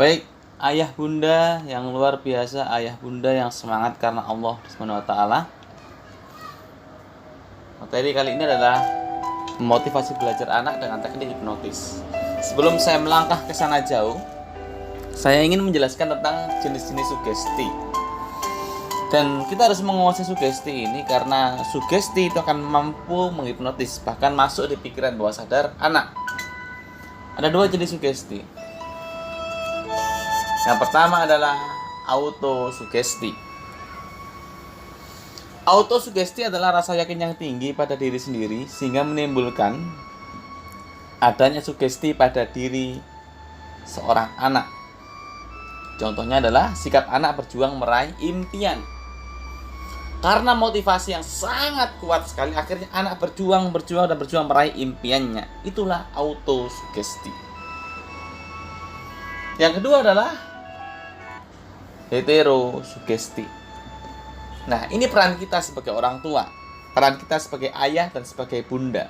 Baik, ayah bunda yang luar biasa, ayah bunda yang semangat karena Allah Subhanahu wa taala. Materi kali ini adalah memotivasi belajar anak dengan teknik hipnotis. Sebelum saya melangkah ke sana jauh, saya ingin menjelaskan tentang jenis-jenis sugesti. Dan kita harus menguasai sugesti ini karena sugesti itu akan mampu menghipnotis, bahkan masuk di pikiran bawah sadar anak. Ada dua jenis sugesti. Yang pertama adalah autosugesti. Autosugesti adalah rasa yakin yang tinggi pada diri sendiri sehingga menimbulkan adanya sugesti pada diri seorang anak. Contohnya adalah sikap anak berjuang meraih impian. Karena motivasi yang sangat kuat sekali, akhirnya anak berjuang meraih impiannya. Itulah autosugesti. Yang kedua adalah heterosugesti. Nah, ini peran kita sebagai orang tua, peran kita sebagai ayah dan sebagai bunda.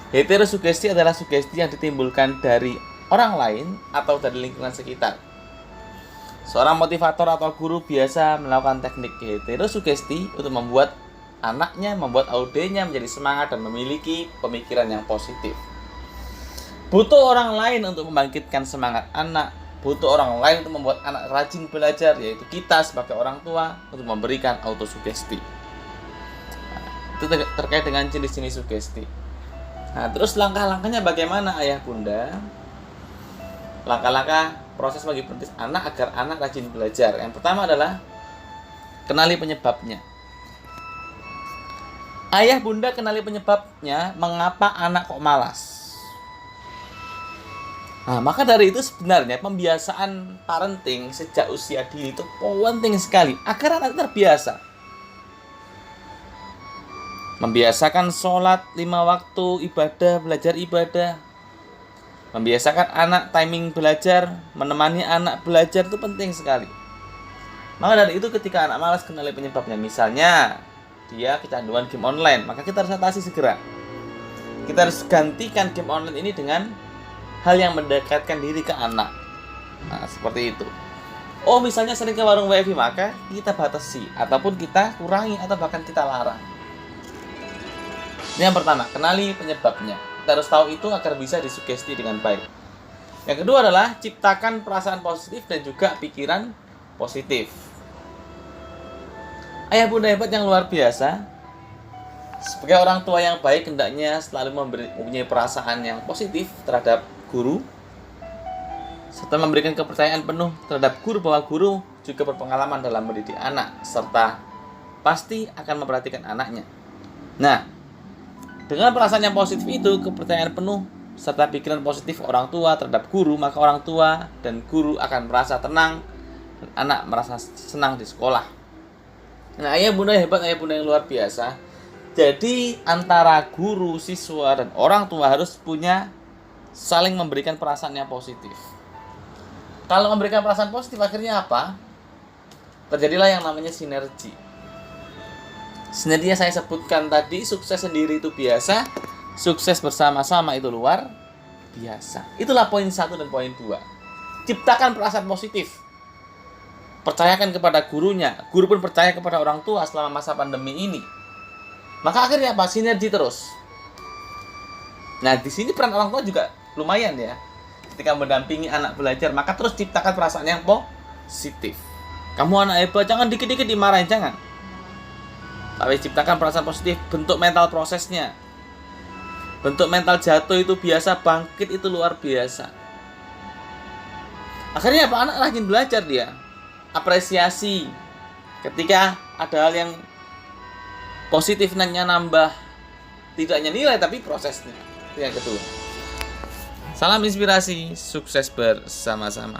Heterosugesti adalah sugesti yang ditimbulkan dari orang lain atau dari lingkungan sekitar. Seorang motivator atau guru biasa melakukan teknik heterosugesti untuk membuat anaknya, membuat audenya menjadi semangat dan memiliki pemikiran yang positif. Butuh orang lain untuk membangkitkan semangat anak, butuh orang lain untuk membuat anak rajin belajar, yaitu kita sebagai orang tua untuk memberikan autosugesti. Nah, itu terkait dengan jenis-jenis sugesti. Nah, terus langkah-langkahnya bagaimana ayah bunda? Langkah-langkah proses menghipnotis anak agar anak rajin belajar. Yang pertama adalah kenali penyebabnya. Ayah bunda kenali penyebabnya, mengapa anak kok malas. Nah, maka dari itu sebenarnya pembiasaan parenting sejak usia dini itu penting sekali agar anak terbiasa. Membiasakan sholat 5 waktu, ibadah, belajar ibadah. Membiasakan anak timing belajar, menemani anak belajar itu penting sekali. Maka dari itu ketika anak malas, kenali penyebabnya. Misalnya dia kecanduan game online, maka kita harus atasi segera. Kita harus gantikan game online ini dengan hal yang mendekatkan diri ke anak. Nah, seperti itu. Oh, misalnya sering ke warung WiFi, maka kita batasi ataupun kita kurangi atau bahkan kita larang. Ini yang pertama, kenali penyebabnya. Kita harus tahu itu agar bisa disugesti dengan baik. Yang kedua adalah ciptakan perasaan positif dan juga pikiran positif. Ayah bunda hebat yang luar biasa, sebagai orang tua yang baik hendaknya selalu mempunyai perasaan yang positif terhadap guru, serta memberikan kepercayaan penuh terhadap guru bahwa guru juga berpengalaman dalam mendidik anak, serta pasti akan memperhatikan anaknya. Nah, dengan perasaan yang positif itu, kepercayaan penuh serta pikiran positif orang tua terhadap guru, maka orang tua dan guru akan merasa tenang dan anak merasa senang di sekolah. Nah, ayah bunda hebat, ayah bunda yang luar biasa. Jadi antara guru, siswa, dan orang tua harus punya saling memberikan perasaan yang positif. Kalau memberikan perasaan positif, akhirnya apa? Terjadilah yang namanya sinergi. Sinergi yang saya sebutkan tadi, sukses sendiri itu biasa, sukses bersama-sama itu luar biasa. Itulah poin 1 dan poin 2. Ciptakan perasaan positif. Percayakan kepada gurunya, guru pun percaya kepada orang tua selama masa pandemi ini. Maka akhirnya apa? Sinergi terus. Nah, di sini peran orang tua juga lumayan ya. Ketika mendampingi anak belajar, maka terus ciptakan perasaan yang positif. Kamu anak hebat, jangan dikit-dikit dimarahin, jangan. Tapi ciptakan perasaan positif, bentuk mental prosesnya. Bentuk mental jatuh itu biasa, bangkit itu luar biasa. Akhirnya apa? Anak rajin belajar dia. Apresiasi. Ketika ada hal yang positif nambah, tidak hanya nilai tapi prosesnya. Itu yang kedua. Salam inspirasi, sukses bersama-sama.